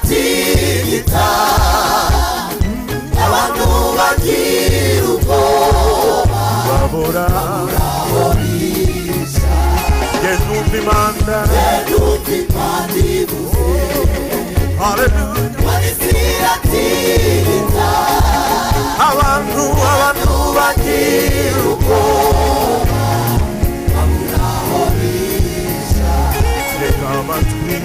Tigita abantu bagira ubwoba babura orisha Genumbi manda ibuze Hallelujah Wanisira tigita abantu bagira ubwoba babura orisha Legamatwi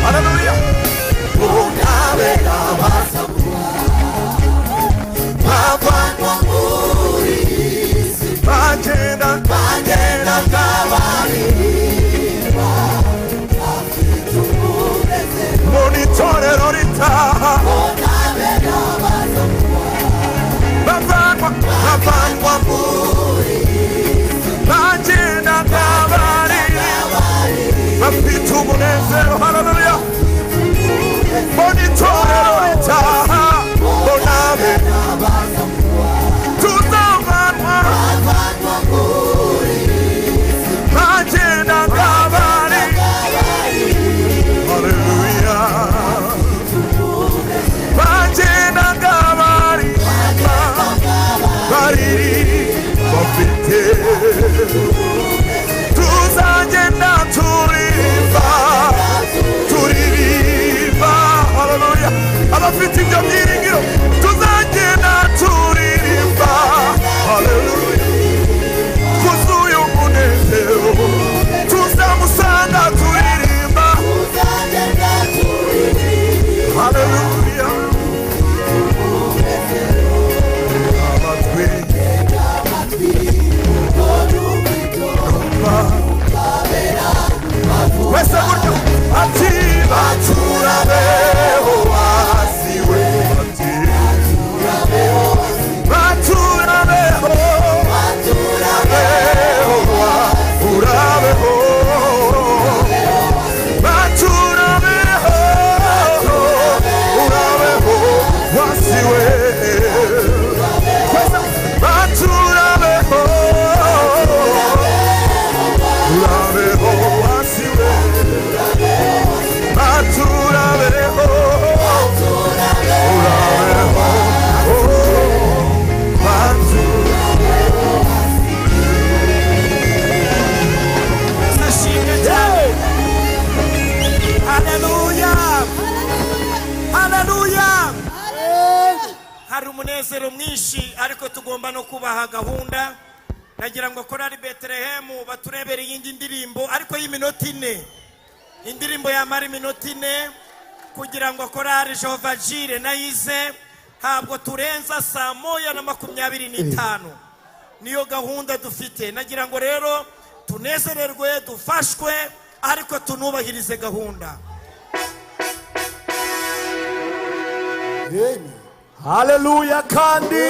Hallelujah. hari umunezero mwinshi ariko tugomba no kubaha gahunda. Nagira ngo korali Betelehemu baturebere iyindi ndirimbo ariko y'iminota 4. Indirimbo yamara iminota 4 kugira ngo korali Jehova Jire nayize ntabwo turenza saa 1:25. Niyo gahunda dufite. Nagira ngo rero tunezererwe dufashwe ariko tunubahirize gahunda. Haleluya kandi.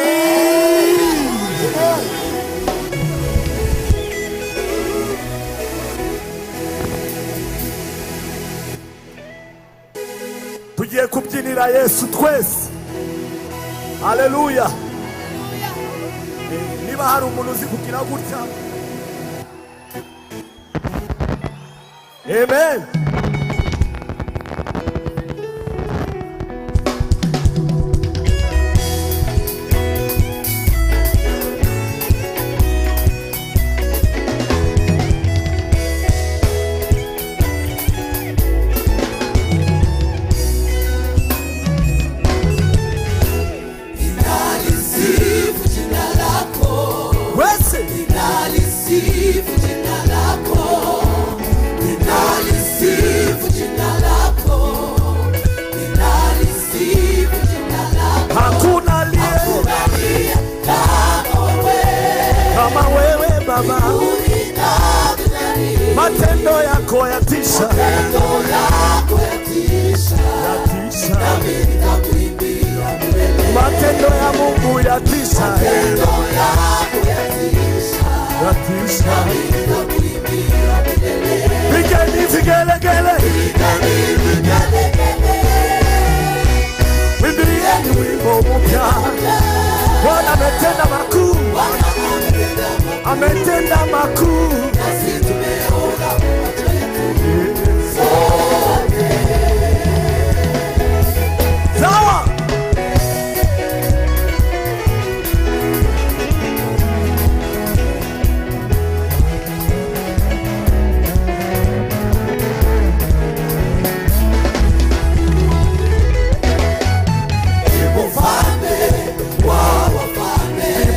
Tugiye kubyinira Yesu twese. Haleluya. Niba hari umuntu uzi kugira gutya. Amen. Matendo yako yatisha. Matendo ya Mungu yatisha. Pigeni vigelegele. Wimbieni wimbo mpya. Bwana ametenda makuu. Ametenda makuu. Sawa.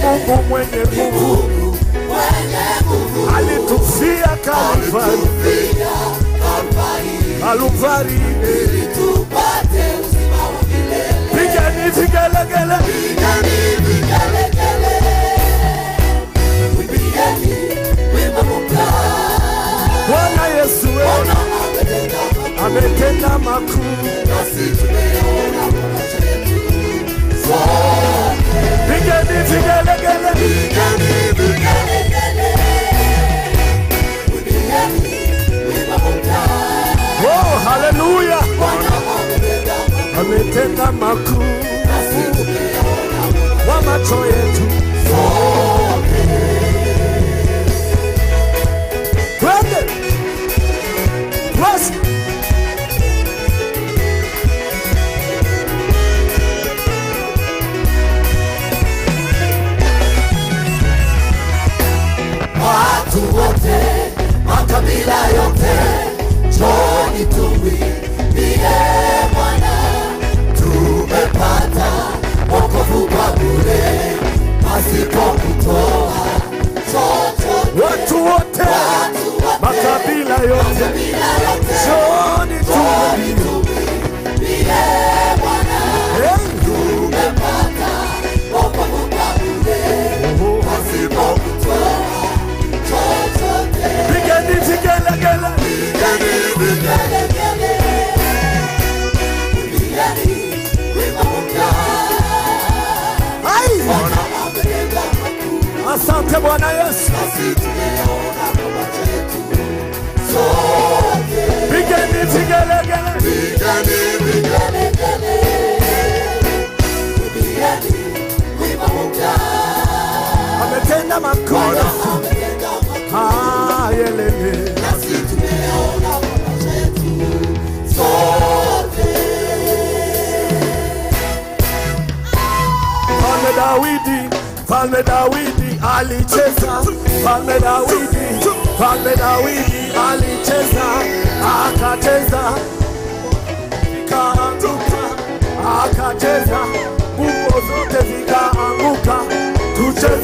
Mungu mwenye nguvu. Alitufia Kalvari ili tupate uzima wa milele. Pigeni vigelegele. Wimbieni wimbo mpya. Bwana Yesu ametenda makuu. Nasi tumeona macho yetu. Pigeni vigelegele. Oh, hallelujah. Ametenda makuu wa macho yetu. Twende. Bless. Watu wote, makabila yote, njoni tumwimbie Bwana. Tumepata wokovu kwa bure, pasipo kutoa chochote. Watu wote, makabila yote, njoni tumwimbie Bwana. Tumepata wokovu kwa bure, pasipo kutoa chochote. Pigeni vigelegele. Asante Bwana Yesu. Pigeni vigelegele. Ametenda makuu. Yelele. Falme Dawidi alicheza. Falme Dawidi alicheza. Akacheza kaanguka. Akacheza nguo zote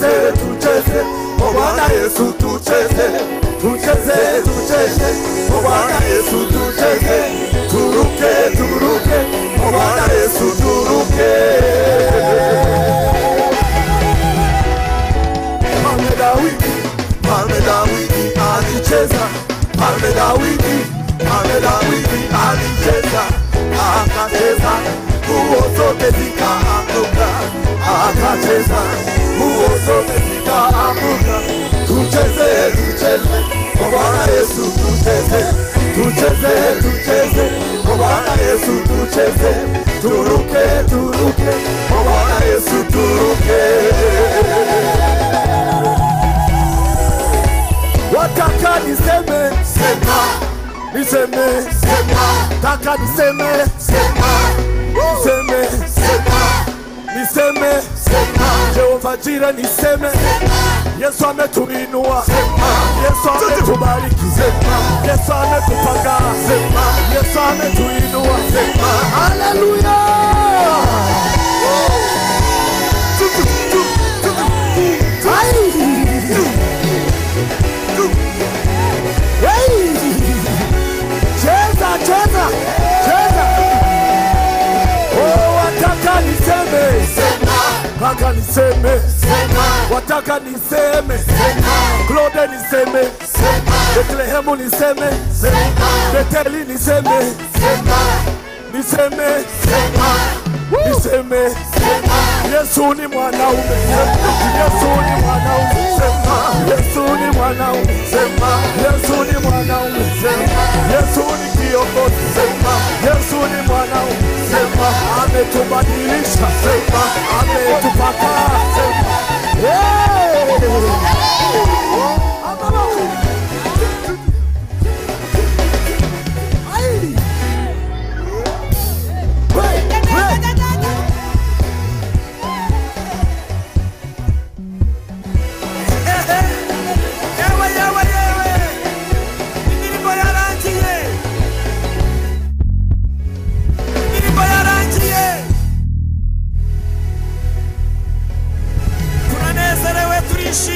tucheze, tucheze, kwa Bwana Yesu tucheze, tucheze, tucheze, kwa Bwana Yesu tucheze, turuke, turuke, kwa Bwana Yesu turuke. Mfalme Dawidi, Mfalme Dawidi alicheza, Mfalme Dawidi, Mfalme Dawidi alicheza, akacheza, nguo zote zikaanguka, akacheza, nguo zote zikaanguka. Tucheze, tucheze, kwa Bwana Yesu tucheze, tucheze, tucheze, kwa Bwana Yesu tucheze, turuke, turuke, kwa Bwana Yesu turuke. Wataka niseme, sema, niseme, sema, taka niseme, sema, niseme, sema, niseme, sema, Jehova Jireh niseme, Yesu ametuinua, Yesu ametubariki, Yesu ametupanga, Yesu ametuinua, haleluya. Cheza, cheza, cheza. Oh, wataka niseme, wataka niseme, wataka niseme, Claude niseme, Bethlehemu niseme, Beteli niseme, niseme, niseme, Yesu ni mwanaume, Yesu ni mwanaume, Yesu ni mwanaume, Yesu ni mwanaume, Yesu ni kiongozi,